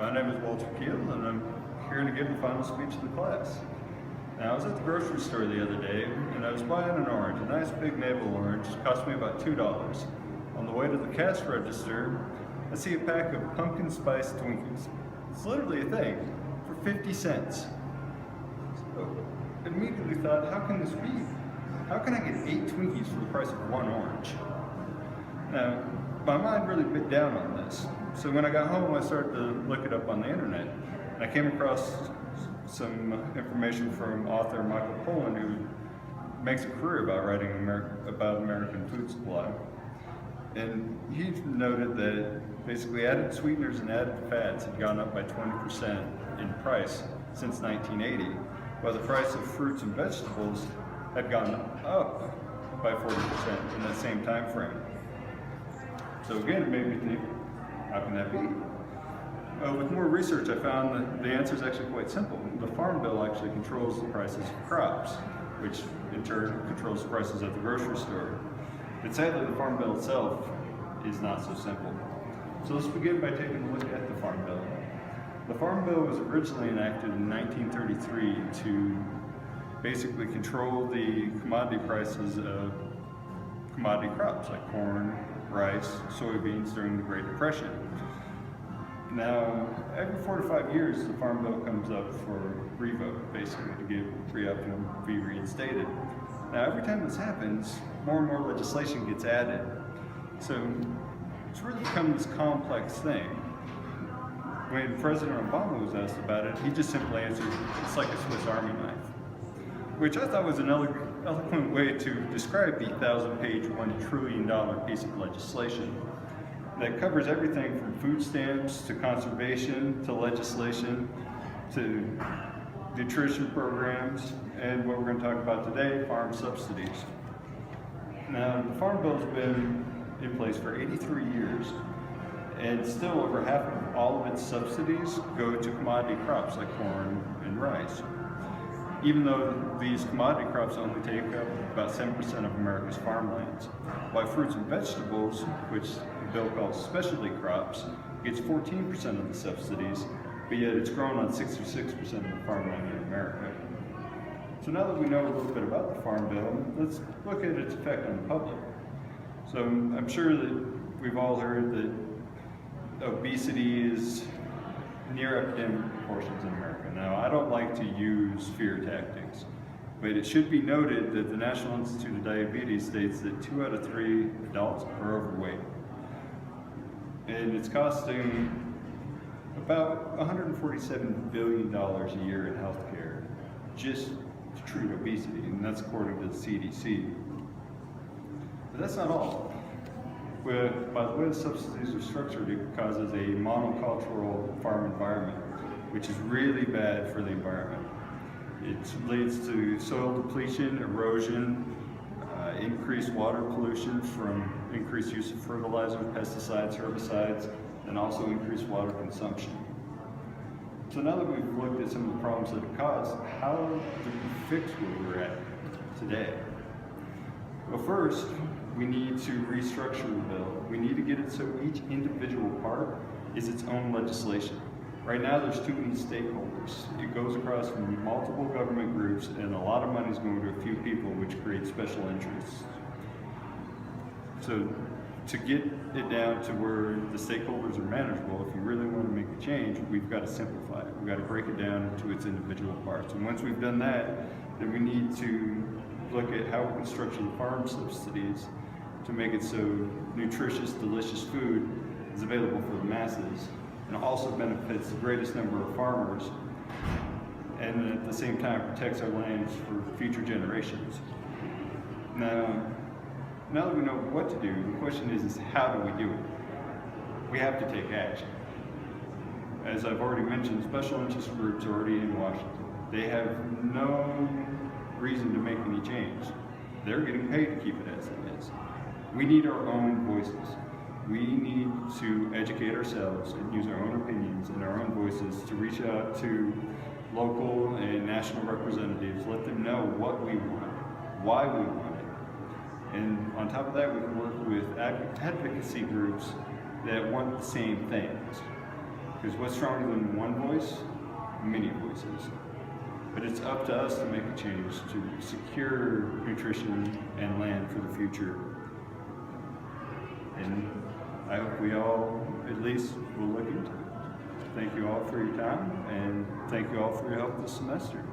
My name is Walter Keel, and I'm here to give the final speech to the class. Now, I was at the grocery store the other day, and I was buying an orange. A nice big navel orange cost me about $2. On the way to the cash register, I see a pack of pumpkin spice Twinkies. It's literally a thing, for 50 cents. So, I immediately thought, how can this be? How can I get 8 Twinkies for the price of 1 orange? Now, my mind really bit down on this. So when I got home, I started to look it up on the internet. And I came across some information from author Michael Pollan, who makes a career about writing about American food supply. And he noted that basically added sweeteners and added fats had gone up by 20% in price since 1980, while the price of fruits and vegetables had gone up by 40% in that same time frame. So again, it made me think, how can that be? With more research, I found that the answer is actually quite simple. The Farm Bill actually controls the prices of crops, which in turn controls the prices at the grocery store. But sadly, the Farm Bill itself is not so simple. So let's begin by taking a look at the Farm Bill. The Farm Bill was originally enacted in 1933 to basically control the commodity prices of commodity crops like corn, rice, soybeans during the Great Depression. Now, every 4 to 5 years, the Farm Bill comes up for revote, basically to re-up and be reinstated. Now, every time this happens, more and more legislation gets added. So it's really become this complex thing. When President Obama was asked about it, he just simply answered, it's like a Swiss Army knife, which I thought was an eloquent way to describe the 1,000-page, $1 trillion piece of legislation that covers everything from food stamps to conservation to legislation to nutrition programs and what we're going to talk about today, farm subsidies. Now, the Farm Bill's been in place for 83 years, and still over half of all of its subsidies go to commodity crops like corn and rice. Even though these commodity crops only take up about 7% of America's farmlands, while fruits and vegetables, which the bill calls specialty crops, gets 14% of the subsidies, but yet it's grown on 66% of the farmland in America. So now that we know a little bit about the Farm Bill, let's look at its effect on the public. So I'm sure that we've all heard that obesity is near epidemic proportions in America. Now, I don't like to use fear tactics, but it should be noted that the National Institute of Diabetes states that 2 out of 3 adults are overweight. And it's costing about $147 billion a year in healthcare just to treat obesity, and that's according to the CDC. But that's not all. By the way the subsidies are structured, it causes a monocultural farm environment, which is really bad for the environment. It leads to soil depletion, erosion, increased water pollution from increased use of fertilizers, pesticides, herbicides, and also increased water consumption. So now that we've looked at some of the problems that it caused, how do we fix where we're at today? Well, first, we need to restructure the bill. We need to get it so each individual part is its own legislation. Right now, there's too many stakeholders. It goes across from multiple government groups, and a lot of money is going to a few people, which creates special interests. So to get it down to where the stakeholders are manageable, if you really want to make a change, we've got to simplify it. We've got to break it down into its individual parts. And once we've done that, then we need to look at how we can structure the farm subsidies to make it so nutritious, delicious food is available for the masses and also benefits the greatest number of farmers, and at the same time protects our lands for future generations. Now that we know what to do, the question is how do we do it? We have to take action. As I've already mentioned, special interest groups are already in Washington. They have no reason to make any change. They're getting paid to keep it as it is. We need our own voices. We need to educate ourselves and use our own opinions and our own voices to reach out to local and national representatives, let them know what we want, why we want it. And on top of that, we can work with advocacy groups that want the same things. Because what's stronger than one voice? Many voices. But it's up to us to make a change to secure nutrition and land for the future. And I hope we all at least will look into it. Thank you all for your time, and thank you all for your help this semester.